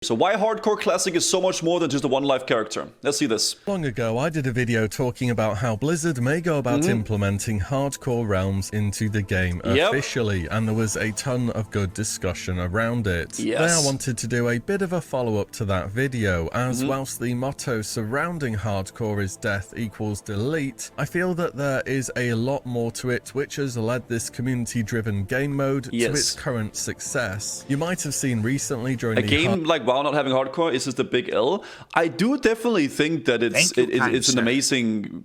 So why Hardcore Classic is so much more than just a one-life character. Let's see this. Long ago, I did a video talking about how Blizzard may go about implementing hardcore realms into the game officially, and there was a ton of good discussion around it. Today I wanted to do a bit of a follow-up to that video, as whilst the motto surrounding hardcore is death equals delete, I feel that there is a lot more to it which has led this community-driven game mode to its current success. You might have seen recently during a game like WoW not having hardcore is just a big L. I do definitely think that it's an amazing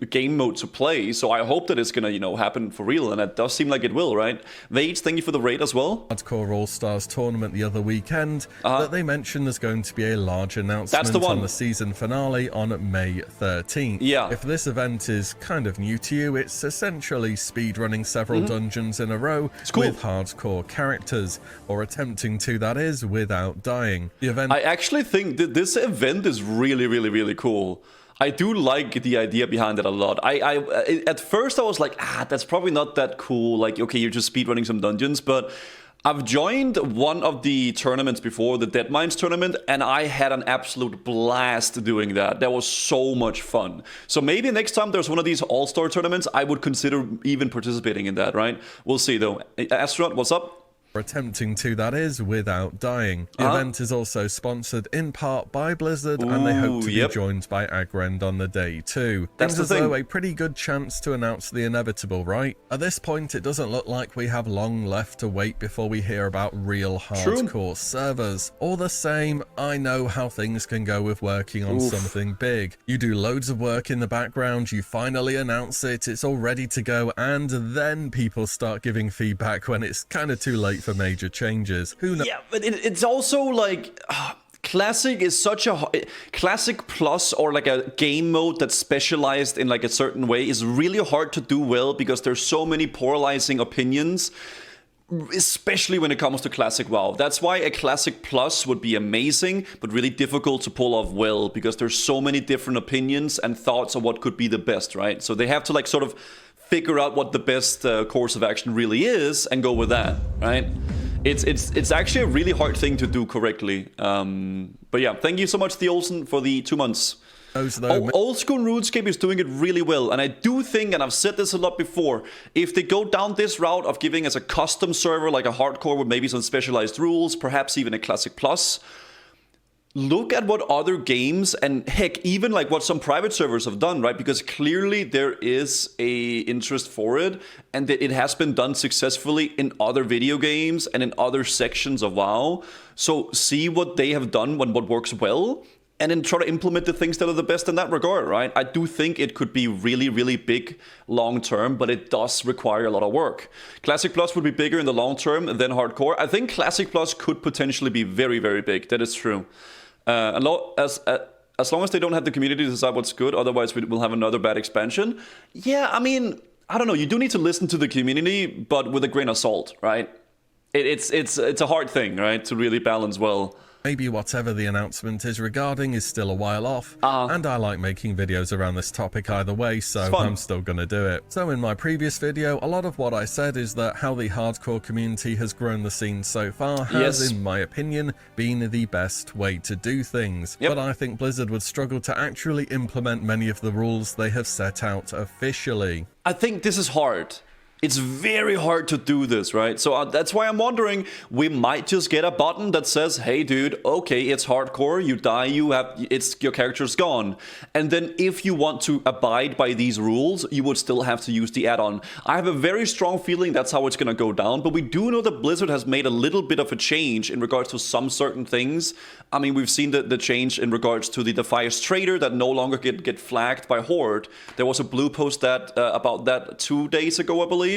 game mode to play, so I hope that it's gonna, you know, happen for real, and it does seem like it will, right? Vage, thank you for the raid as well. Hardcore All-Stars tournament the other weekend that they mentioned there's going to be a large announcement on the season finale on May 13th. If this event is kind of new to you, it's essentially speedrunning several dungeons in a row with hardcore characters, or attempting to, that is, without dying. The event— I actually think that this event is really cool. I do like the idea behind it a lot. At first I was like, that's probably not that cool. Like, okay, you're just speedrunning some dungeons, but I've joined one of the tournaments before, the Dead Mines tournament, and I had an absolute blast doing that. That was so much fun. So maybe next time there's one of these all-star tournaments, I would consider even participating in that, right? We'll see though. Astronaut, what's up? Attempting to, that is, without dying. The event is also sponsored in part by Blizzard, and they hope to be joined by Agrend on the day too. That's as though a pretty good chance to announce the inevitable, right? At this point, it doesn't look like we have long left to wait before we hear about real hardcore servers. All the same, I know how things can go with working on something big. You do loads of work in the background, you finally announce it, it's all ready to go, and then people start giving feedback when it's kind of too late for major changes. Who knows? Yeah, but it's also like Classic is such a Classic Plus, or like a game mode that's specialized in like a certain way, is really hard to do well because there's so many polarizing opinions, especially when it comes to Classic WoW. That's why a Classic Plus would be amazing, but really difficult to pull off well, because there's so many different opinions and thoughts of what could be the best, right? So they have to like sort of figure out what the best course of action really is and go with that, right? It's actually a really hard thing to do correctly. But yeah, thank you so much, The Olsen, for the 2 months. Old school RuneScape is doing it really well, and I do think, and I've said this a lot before, if they go down this route of giving us a custom server, like a hardcore with maybe some specialized rules, perhaps even a Classic Plus, look at what other games, and heck, even like what some private servers have done, right? Because clearly there is a interest for it, and it has been done successfully in other video games and in other sections of WoW. So see what they have done when what works well, and then try to implement the things that are the best in that regard, right? I do think it could be really big long term, but it does require a lot of work. Classic Plus would be bigger in the long term than Hardcore. I think Classic Plus could potentially be very big. That is true. As long as they don't have the community to decide what's good, otherwise we'll have another bad expansion. Yeah, I mean, I don't know. You do need to listen to the community, but with a grain of salt, right? It's a hard thing, right, to really balance well. Maybe whatever the announcement is regarding is still a while off, and I like making videos around this topic either way, so I'm still gonna do it. So in my previous video, a lot of what I said is that how the hardcore community has grown the scene so far has, in my opinion, been the best way to do things. But I think Blizzard would struggle to actually implement many of the rules they have set out officially. I think this is hard. It's very hard to do this, right? So that's why I'm wondering, we might just get a button that says, hey dude, okay, it's hardcore, you die, your character's gone. And then if you want to abide by these rules, you would still have to use the add-on. I have a very strong feeling that's how it's gonna go down, but we do know that Blizzard has made a little bit of a change in regards to some certain things. I mean, we've seen the change in regards to the Defias Trader that no longer get flagged by Horde. There was a blue post about that 2 days ago, I believe.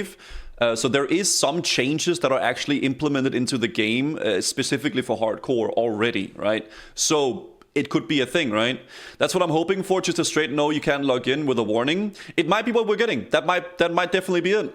So there is some changes that are actually implemented into the game, specifically for hardcore already, right? So it could be a thing, right? That's what I'm hoping for, just a straight no, you can't log in with a warning. It might be what we're getting. That might definitely be it.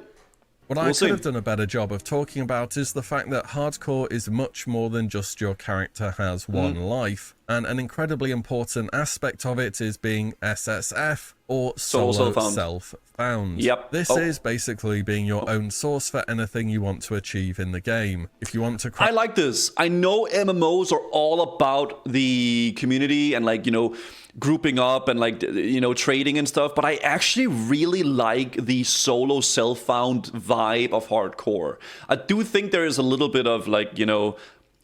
What I could have done a better job of talking about is the fact that hardcore is much more than just your character has one life. And an incredibly important aspect of it is being SSF, or solo self-found. Yep. This is basically being your own source for anything you want to achieve in the game. If you want to I like this. I know MMOs are all about the community and, like, you know, grouping up and, like, you know, trading and stuff, but I actually really like the solo self-found vibe of hardcore. I do think there is a little bit of, like, you know,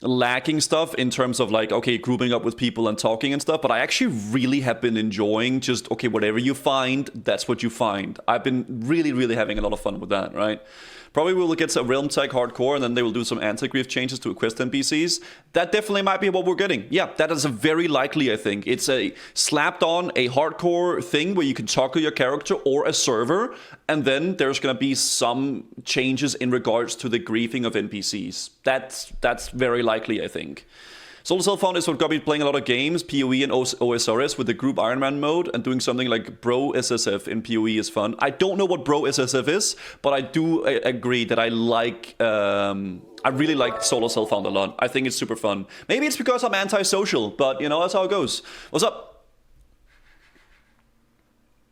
lacking stuff in terms of, like, okay, grouping up with people and talking and stuff, but I actually really have been enjoying just, okay, whatever you find, that's what you find. I've been really having a lot of fun with that, right? Probably we'll get some Realm Tech hardcore, and then they will do some anti-grief changes to quest NPCs. That definitely might be what we're getting. Yeah, that is a very likely, I think. It's a slapped on a hardcore thing where you can talk to your character or a server, and then there's going to be some changes in regards to the griefing of NPCs. That's very likely, I think. Solo Self-Found is what got me playing a lot of games, PoE and OSRS with the group Iron Man mode, and doing something like Bro SSF in PoE is fun. I don't know what Bro SSF is, but I do agree that I really like Solo Self-Found a lot. I think it's super fun. Maybe it's because I'm antisocial, but, you know, that's how it goes. What's up?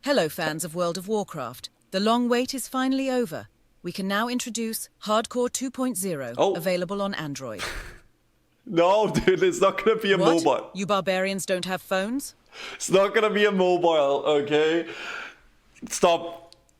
Hello, fans of World of Warcraft. The long wait is finally over. We can now introduce Hardcore 2.0, available on Android. No, dude, it's not going to be a mobile. You barbarians don't have phones? It's not going to be a mobile, okay? Stop.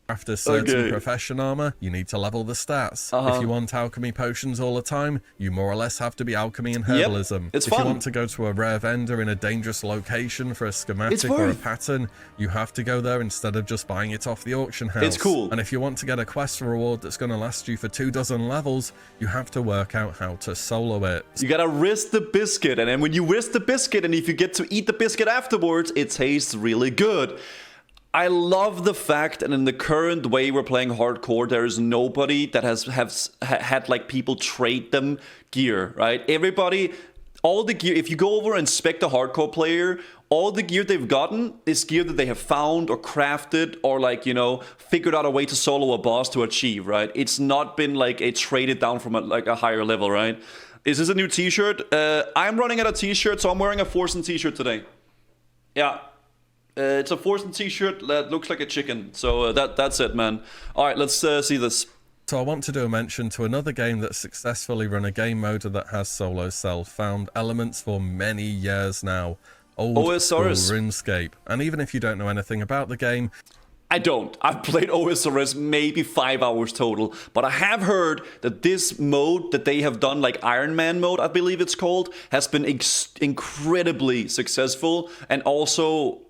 After certain profession armor, you need to level the stats. If you want alchemy potions all the time, you more or less have to be alchemy and herbalism. Yep, it's if fun. You want to go to a rare vendor in a dangerous location for a schematic or a pattern, you have to go there instead of just buying it off the auction house. It's cool. And if you want to get a quest reward that's going to last you for 24 levels, you have to work out how to solo it. You gotta risk the biscuit, and then when you risk the biscuit, and if you get to eat the biscuit afterwards, it tastes really good. I love the fact, and in the current way we're playing hardcore, there is nobody that has had like people trade them gear, right? Everybody, all the gear, if you go over and inspect a hardcore player, all the gear they've gotten is gear that they have found or crafted or, like, you know, figured out a way to solo a boss to achieve, right? It's not been like a traded down from a higher level, right? Is this a new t-shirt? I'm running out of t-shirts, so I'm wearing a Forsen t-shirt today. Yeah. It's a Forsen t-shirt that looks like a chicken. So that's it, man. All right, let's see this. So I want to do a mention to another game that's successfully run a game mode that has solo self-found elements for many years now. Old school RuneScape. And even if you don't know anything about the game... I don't. I've played OSRS maybe 5 hours total, but I have heard that this mode that they have done, like Iron Man mode, I believe it's called, has been incredibly successful, and also...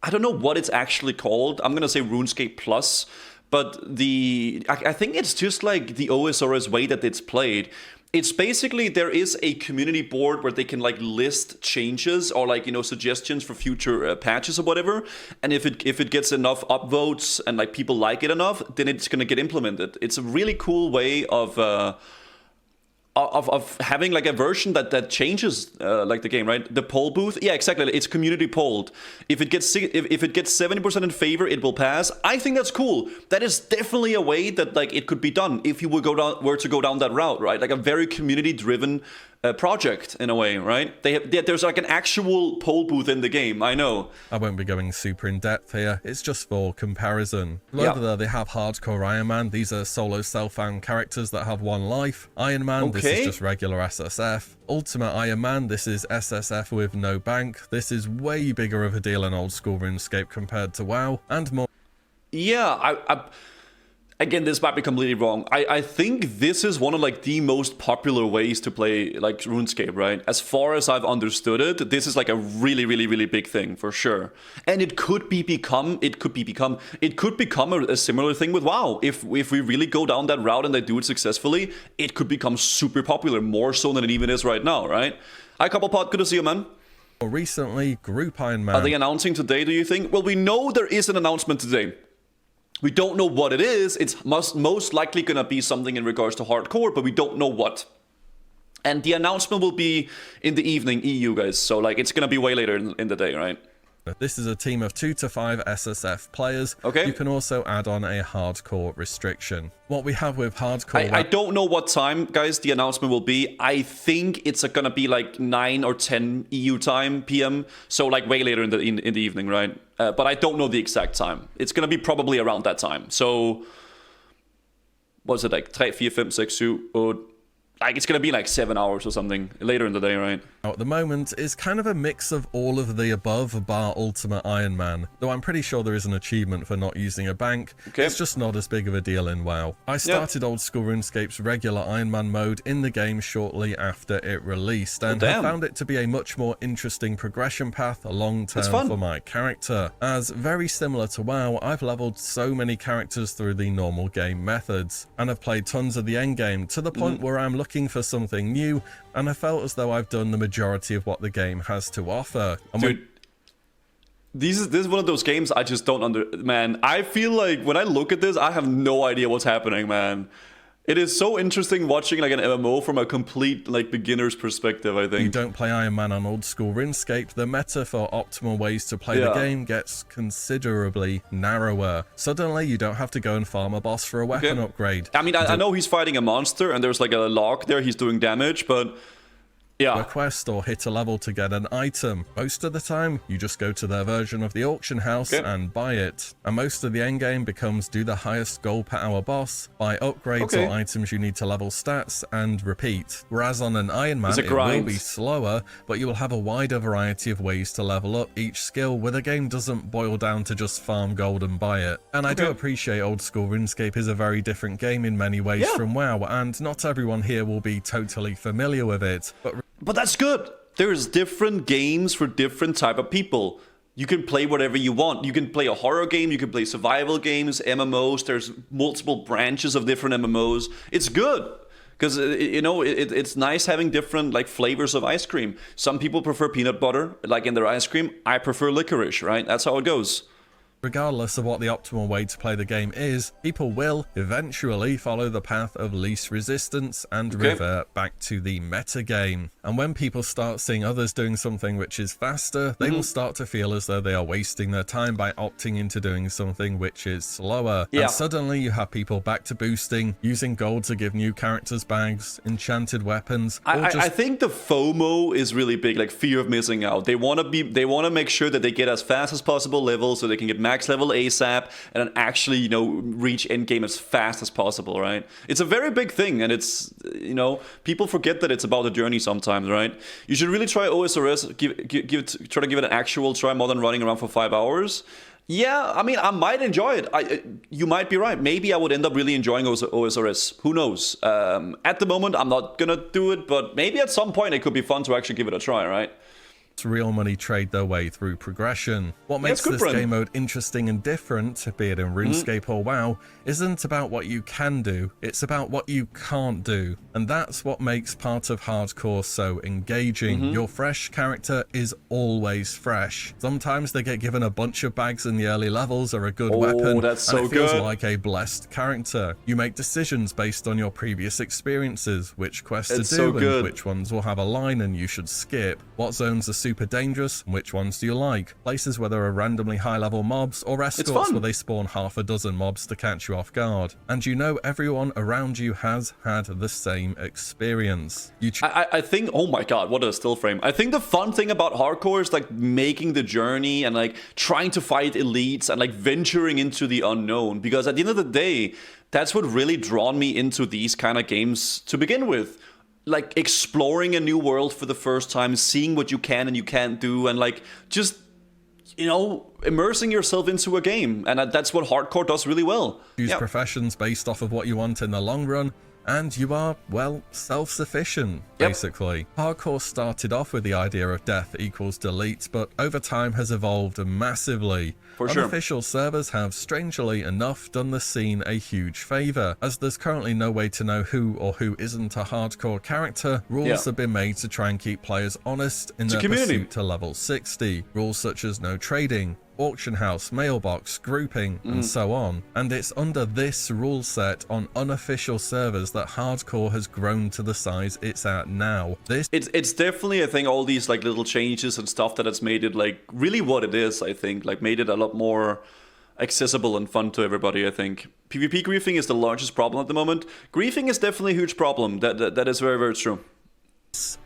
I don't know what it's actually called. I'm going to say RuneScape Plus, but I think it's just like the OSRS way that it's played. It's basically, there is a community board where they can, like, list changes or, like, you know, suggestions for future patches or whatever. And if it gets enough upvotes and, like, people like it enough, then it's going to get implemented. It's a really cool way of having, like, a version that changes like the game, right? The poll booth, yeah, exactly. It's community polled. If it gets 70% in favor, it will pass. I think that's cool. That is definitely a way that, like, it could be done if you were to go down that route, right? Like a very community driven project in a way, right? There's like an actual poll booth in the game. I know. I won't be going super in depth here. It's just for comparison. Over there, they have Hardcore Iron Man. These are solo self-found characters that have one life. Iron Man, this is just regular SSF. Ultimate Iron Man, this is SSF with no bank. This is way bigger of a deal in old school RuneScape compared to WoW, and more. Yeah, again, this might be completely wrong. I think this is one of, like, the most popular ways to play, like, RuneScape, right? As far as I've understood it, this is like a really, really, really big thing for sure. And it could become a similar thing with WoW. If we really go down that route and they do it successfully, it could become super popular, more so than it even is right now, right? Hi, Couplepot, good to see you, man. Recently, Group Iron Man. Are they announcing today, do you think? Well, we know there is an announcement today. We don't know what it is. It's most likely going to be something in regards to hardcore, but we don't know what. And the announcement will be in the evening, EU guys. So, like, it's going to be way later in the day, right? This is a team of 2 to 5 SSF players. Okay. You can also add on a hardcore restriction. What we have with hardcore... I don't know what time, guys, the announcement will be. I think it's gonna be like 9 or 10 EU time, PM. So like way later in the evening, right? But I don't know the exact time. It's gonna be probably around that time. So... what's it like? 3, 4, 5, 6, 7, 8... like, it's going to be like 7 hours or something later in the day, right? At the moment is kind of a mix of all of the above bar Ultimate Iron Man, though I'm pretty sure there is an achievement for not using a bank. Okay. It's just not as big of a deal in WoW. I started old school RuneScape's regular Iron Man mode in the game shortly after it released, and I found it to be a much more interesting progression path long term for my character. As very similar to WoW, I've leveled so many characters through the normal game methods, and I've played tons of the endgame to the point where I'm looking for something new, and I felt as though I've done the majority of what the game has to offer. And dude, this is one of those games I just don't man, I feel like when I look at this, I have no idea what's happening, man. It is so interesting watching like an MMO from a complete like beginner's perspective, I think. You don't play Iron Man on old school RuneScape, the meta for optimal ways to play the game gets considerably narrower. Suddenly you don't have to go and farm a boss for a weapon upgrade. I mean, I know he's fighting a monster and there's like a log there, he's doing damage, but a quest or hit a level to get an item. Most of the time, you just go to their version of the auction house and buy it. And most of the endgame becomes do the highest gold per hour boss, buy upgrades or items you need to level stats, and repeat. Whereas on an Iron Man, it will be slower, but you will have a wider variety of ways to level up each skill, where the game doesn't boil down to just farm gold and buy it. And I do appreciate old school RuneScape is a very different game in many ways from WoW, and not everyone here will be totally familiar with it. But that's good. There's different games for different type of people. You can play whatever you want. You can play a horror game, you can play survival games, MMOs. There's multiple branches of different MMOs. It's good. Because, you know, it's nice having different, like, flavors of ice cream. Some people prefer peanut butter, like, in their ice cream. I prefer licorice, right? That's how it goes. Regardless of what the optimal way to play the game is, people will eventually follow the path of least resistance and revert back to the meta game. And when people start seeing others doing something which is faster, they will start to feel as though they are wasting their time by opting into doing something which is slower. And suddenly you have people back to boosting, using gold to give new characters bags, enchanted weapons. I think the FOMO is really big, like fear of missing out. They want to make sure that they get as fast as possible levels so they can get max level ASAP and then actually, you know, reach endgame as fast as possible, right? It's a very big thing, and it's, you know, people forget that it's about the journey sometimes, right? You should really try OSRS, try to give it an actual try more than running around for 5 hours. Yeah, I mean, I might enjoy it. You might be right. Maybe I would end up really enjoying OSRS. Who knows? At the moment, I'm not gonna do it, but maybe at some point it could be fun to actually give it a try, right? Real money trade their way through progression. What makes this game mode interesting and different, be it in RuneScape or WoW, isn't about what you can do, it's about what you can't do. And that's what makes part of hardcore so engaging. Your fresh character is always fresh. Sometimes they get given a bunch of bags in the early levels or a good weapon, that's so and it feels like a blessed character. You make decisions based on your previous experiences, which quests to do and which ones will have a line and you should skip, what zones are super dangerous, which ones do you like, places where there are randomly high level mobs, or escorts where they spawn half a dozen mobs to catch you off guard. And you know everyone around you has had the same experience. I think, oh my god, what a still frame. I think the fun thing about hardcore is like making the journey and like trying to fight elites and like venturing into the unknown, because at the end of the day, that's what really drawn me into these kind of games to begin with. Like exploring a new world for the first time, seeing what you can and you can't do, and like just, you know, immersing yourself into a game. And that's what hardcore does really well. Choose professions based off of what you want in the long run, and you are, well, self-sufficient, basically. Hardcore started off with the idea of death equals delete, but over time has evolved massively. Unofficial servers have, strangely enough, done the scene a huge favour. As there's currently no way to know who or who isn't a hardcore character, rules have been made to try and keep players honest in their pursuit to level 60. Rules such as no trading, auction house, mailbox, grouping, and so on. And it's under this rule set on unofficial servers that hardcore has grown to the size it's at now. It's definitely, I think, all these like little changes and stuff that has made it like really what it is. I think like made it a lot more accessible and fun to everybody. I think PvP griefing is the largest problem at the moment. Griefing is definitely a huge problem. That is very, very true.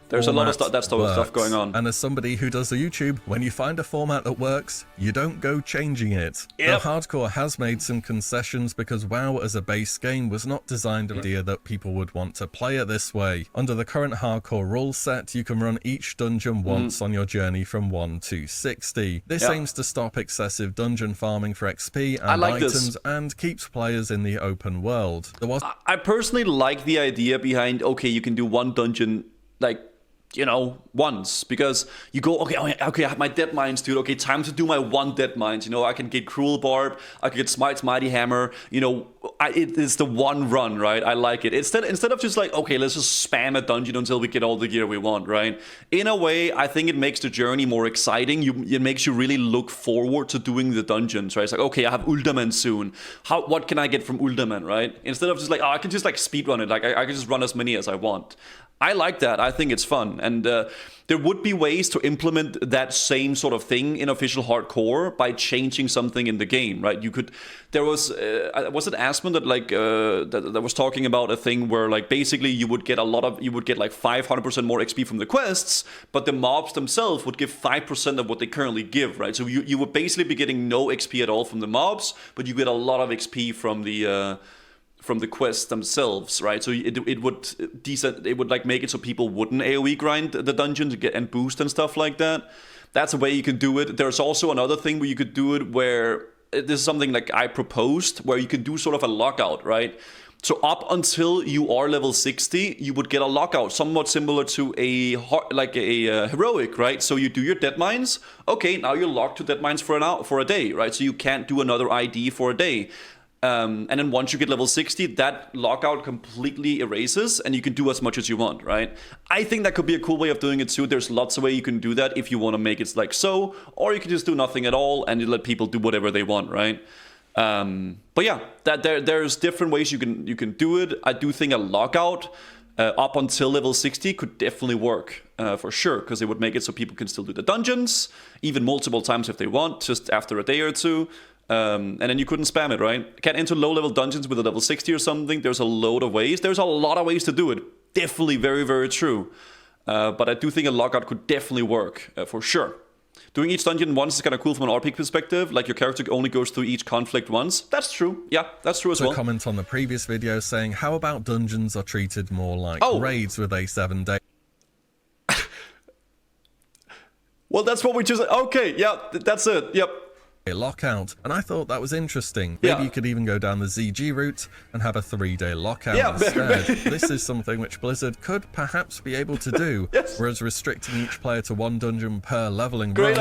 There's a lot of stuff going on. And as somebody who does the YouTube, when you find a format that works, you don't go changing it. Yep. Now, Hardcore has made some concessions because WoW as a base game was not designed with the idea that people would want to play it this way. Under the current Hardcore rule set, you can run each dungeon once on your journey from 1 to 60. This aims to stop excessive dungeon farming for XP and items and keeps players in the open world. I personally like the idea behind, okay, you can do one dungeon like, you know, once, because you go, okay, I have my dead mines, dude. Okay, time to do my one dead mines. You know, I can get Cruel Barb, I can get Smite's Mighty Hammer. You know, it is the one run, right? I like it. Instead of just like, okay, let's just spam a dungeon until we get all the gear we want, right? In a way, I think it makes the journey more exciting. It makes you really look forward to doing the dungeons, right? It's like, okay, I have Uldaman soon. What can I get from Uldaman, right? Instead of just like, oh, I can just like speedrun it. Like I can just run as many as I want. I like that. I think it's fun. And there would be ways to implement that same sort of thing in official hardcore by changing something in the game, right? There was it Aspen that like that was talking about a thing where like basically you would get like 500% more XP from the quests, but the mobs themselves would give 5% of what they currently give, right? So you would basically be getting no XP at all from the mobs, but you get a lot of XP from the quests themselves, right? So it would like make it so people wouldn't AoE grind the dungeon to get and boost and stuff like that. That's a way you can do it. There's also another thing where you could do it where this is something like I proposed, where you could do sort of a lockout, right? So up until you are level 60, you would get a lockout, somewhat similar to a heroic, right? So you do your dead mines. Okay, now you're locked to dead mines for a day, right? So you can't do another ID for a day. And then once you get level 60, that lockout completely erases and you can do as much as you want, right? I think that could be a cool way of doing it too. There's lots of ways you can do that if you want to make it like so, or you can just do nothing at all and you let people do whatever they want, right? But yeah, there's different ways you can do it. I do think a lockout up until level 60 could definitely work for sure, because it would make it so people can still do the dungeons, even multiple times if they want, just after a day or two. And then you couldn't spam it, right? Can't enter low-level dungeons with a level 60 or something. There's a load of ways. There's a lot of ways to do it. Definitely very, very true. But I do think a lockout could definitely work, for sure. Doing each dungeon once is kind of cool from an RP perspective. Like your character only goes through each conflict once. That's true. Yeah, that's true as well. A comment on the previous video saying, how about dungeons are treated more like raids with a 7-day... Well, that's what we just... Okay, yeah, that's it. Yep. Lockout, and I thought that was interesting. Maybe you could even go down the ZG route and have a 3-day lockout instead. This is something which Blizzard could perhaps be able to do, whereas restricting each player to one dungeon per leveling run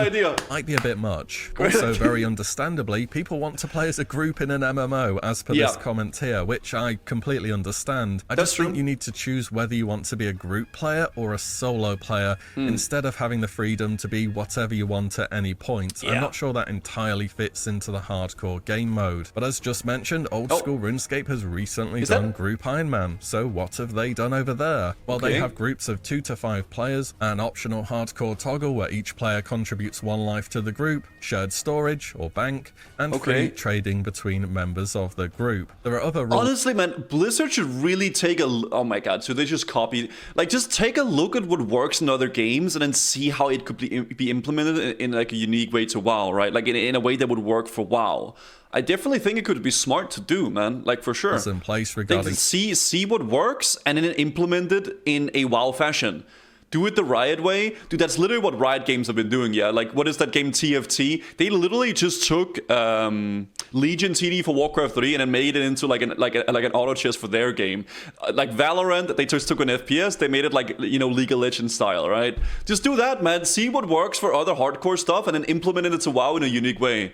might be a bit much. Also, very understandably, people want to play as a group in an MMO, as per this comment here, which I completely understand. I just think you need to choose whether you want to be a group player or a solo player, instead of having the freedom to be whatever you want at any point. I'm not sure that entirely fits into the hardcore game mode. But as just mentioned, old school RuneScape has recently done Group Iron Man. So what have they done over there? Well, they have groups of 2 to 5 players, an optional hardcore toggle where each player contributes 1 life to the group, shared storage or bank, and free trading between members of the group. There are other rules. Honestly, man, Blizzard should really take a... Oh my god, so they just copied... Like, just take a look at what works in other games and then see how it could be implemented in like a unique way to WoW, right? Like in a way that would work for WoW. I definitely think it could be smart to do, man. Like, for sure. In place regarding... See what works and then implement it in a WoW fashion. Do it the Riot way. Dude, that's literally what Riot Games have been doing, yeah? Like, what is that game, TFT? They literally just took Legion TD for Warcraft 3 and then made it into like an auto chess for their game. Like Valorant, they just took an FPS, they made it like, you know, League of Legends style, right? Just do that, man. See what works for other hardcore stuff and then implement it to WoW in a unique way.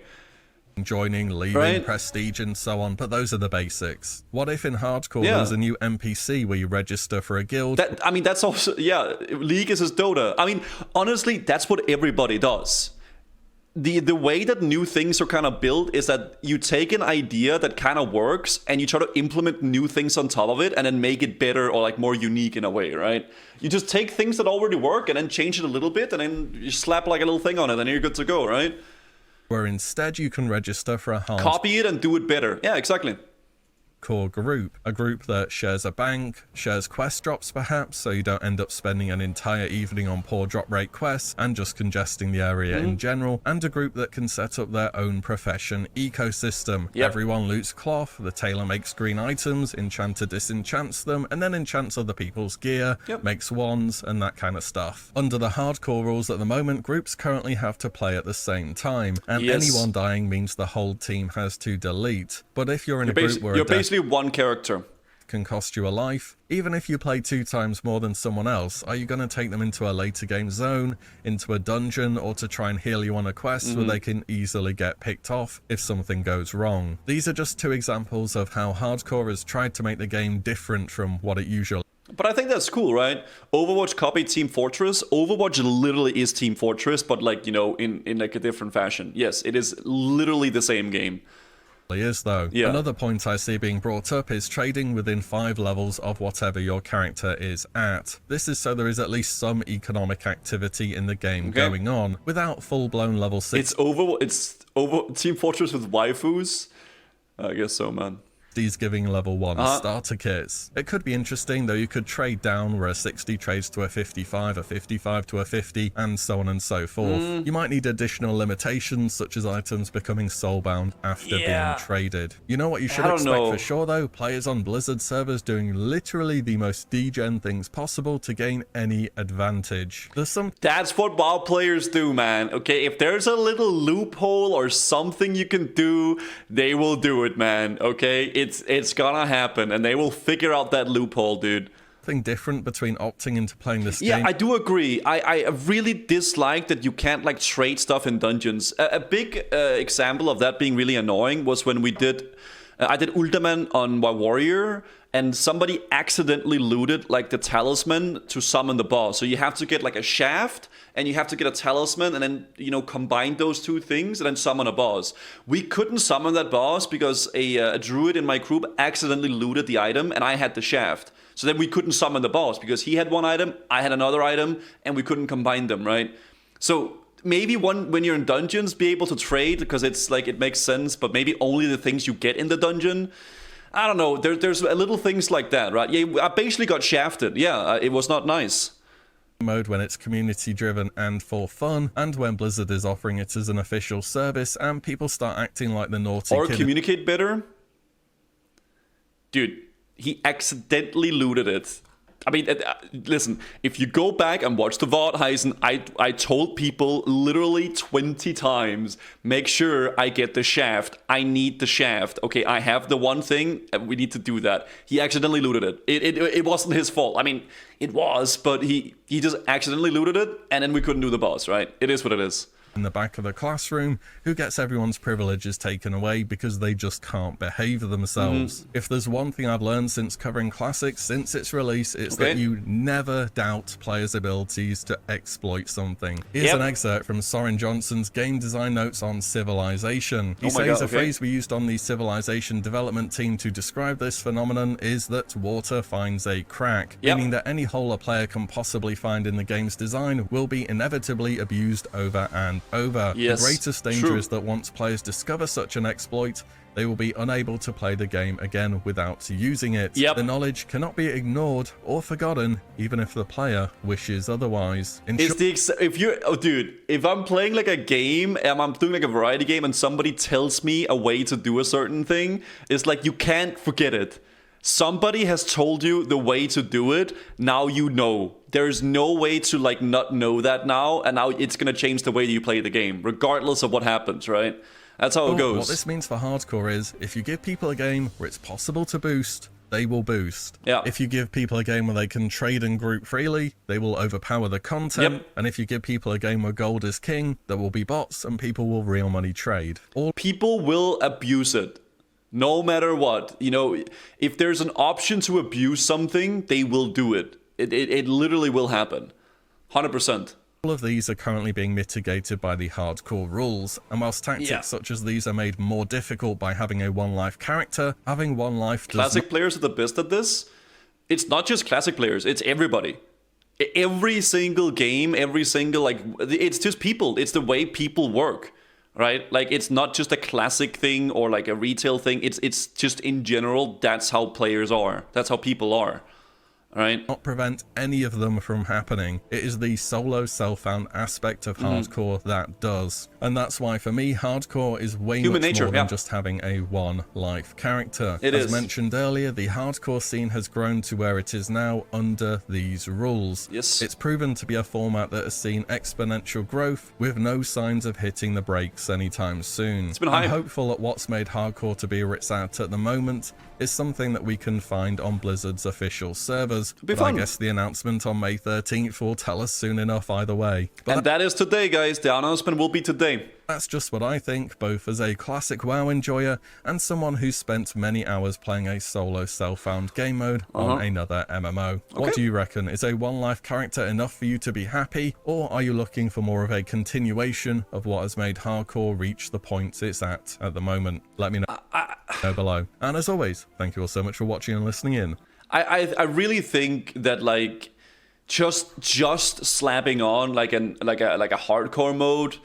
Joining, leaving, prestige, and so on, but those are the basics. What if in hardcore there was a new NPC where you register for a guild? I mean, that's also, League is his Dota. I mean, honestly, that's what everybody does. the way that new things are kind of built is that you take an idea that kind of works and you try to implement new things on top of it and then make it better or like more unique in a way, right? You just take things that already work and then change it a little bit and then you slap like a little thing on it and you're good to go, right? Where instead you can register for a copy it and do it better. Yeah, exactly. Core group, a group that shares a bank, shares quest drops perhaps, so you don't end up spending an entire evening on poor drop rate quests and just congesting the area in general, and a group that can set up their own profession ecosystem. Everyone loots cloth, the tailor makes green items, enchanter disenchants them, and then enchants other people's gear, makes wands, and that kind of stuff. Under the hardcore rules at the moment, groups currently have to play at the same time, and anyone dying means the whole team has to delete. But if you're in a group where one character can cost you a life, even if you play 2 times more than someone else, are you going to take them into a later game zone, into a dungeon, or to try and heal you on a quest where they can easily get picked off if something goes wrong? These are just 2 examples of how hardcore has tried to make the game different from what it usually. But I think that's cool, right? Overwatch copied Team Fortress. Overwatch literally is Team Fortress, but like, you know, in like a different fashion. Yes, it is literally the same game. Is though. Another point I see being brought up is trading within 5 levels of whatever your character is at. This is so there is at least some economic activity in the game going on without full-blown level 6. It's over Team Fortress with waifus. I guess so, man. These giving level 1 starter kits. It could be interesting though. You could trade down where a 60 trades to a 55, a 55 to a 50, and so on and so forth. You might need additional limitations such as items becoming soulbound after being traded. You know what you should expect for sure though? Players on Blizzard servers doing literally the most degen things possible to gain any advantage. That's what WoW players do, man. Okay, if there's a little loophole or something you can do, they will do it, man. Okay, it's gonna happen, and they will figure out that loophole, dude. Thing different between opting into playing this game. Yeah, I do agree. I really dislike that you can't like trade stuff in dungeons. A big example of that being really annoying was when we did. I did Uldaman on my warrior, and somebody accidentally looted like the talisman to summon the boss. So you have to get like a shaft, and you have to get a talisman, and then, you know, combine those 2 things and then summon a boss. We couldn't summon that boss because a druid in my group accidentally looted the item, and I had the shaft. So then we couldn't summon the boss because he had one item, I had another item, and we couldn't combine them, right? So maybe when you're in dungeons, be able to trade because it's like it makes sense, but maybe only the things you get in the dungeon. I don't know. There's little things like that, right? Yeah, I basically got shafted. Yeah, it was not nice. Mode when it's community driven and for fun, and when Blizzard is offering it as an official service and people start acting like the naughty or kid. Communicate better. Dude, he accidentally looted it. I mean, listen, if you go back and watch the VOD, Heisen, I told people literally 20 times, make sure I get the shaft. I need the shaft. Okay, I have the one thing, we need to do that. He accidentally looted it. It wasn't his fault. I mean, it was, but he just accidentally looted it, and then we couldn't do the boss, right? It is what it is. In the back of the classroom, who gets everyone's privileges taken away because they just can't behave themselves. If there's one thing I've learned since covering Classics since its release, it's that you never doubt players' abilities to exploit something. Here's an excerpt from Soren Johnson's game design notes on Civilization. He says a phrase we used on the Civilization development team to describe this phenomenon is that water finds a crack, meaning that any hole a player can possibly find in the game's design will be inevitably abused over and over. The greatest danger is that once players discover such an exploit, they will be unable to play the game again without using it. The knowledge cannot be ignored or forgotten, even if the player wishes otherwise. If I'm playing like a game and I'm doing like a variety game and somebody tells me a way to do a certain thing, it's like you can't forget it. Somebody has told you the way to do it, now you know. There's no way to like not know that now, and now it's gonna change the way you play the game, regardless of what happens, right? That's how it goes. What this means for hardcore is, if you give people a game where it's possible to boost, they will boost. If you give people a game where they can trade and group freely, they will overpower the content. And if you give people a game where gold is king, there will be bots and people will real money trade. People will abuse it. No matter what, you know, if there's an option to abuse something, they will do it. It literally will happen. 100%. All of these are currently being mitigated by the hardcore rules, and whilst tactics such as these are made more difficult by having a one-life character, having one life does Classic players are the best at this. It's not just classic players, it's everybody. Every single game, every single, like, it's just people. It's the way people work, right? Like, it's not just a classic thing or like a retail thing. It's just in general, that's how players are. That's how people are. Right. Not prevent any of them from happening. It is the solo self-found aspect of hardcore that does. And that's why for me, hardcore is way much more than just having a one-life character. As mentioned earlier, the hardcore scene has grown to where it is now under these rules. Yes. It's proven to be a format that has seen exponential growth with no signs of hitting the brakes anytime soon. It's been hype. I'm hopeful that what's made hardcore to be where it's at the moment is something that we can find on Blizzard's official servers. But I guess the announcement on May 13th will tell us soon enough either way. And that is today, guys. The announcement will be today. That's just what I think, both as a classic WoW enjoyer and someone who's spent many hours playing a solo self-found game mode on another MMO. What do you reckon? Is a one-life character enough for you to be happy, or are you looking for more of a continuation of what has made hardcore reach the point it's at the moment? Let me know below. And as always, thank you all so much for watching and listening in. I really think that, like, just slapping on like a hardcore mode,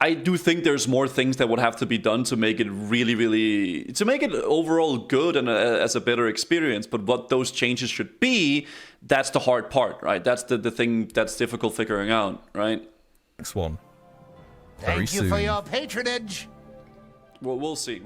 I do think there's more things that would have to be done to make it really to make it overall good and as a better experience. But what those changes should be, that's the hard part, right? That's the thing that's difficult figuring out, right? Next one. Thank you for your patronage. Well, we'll see.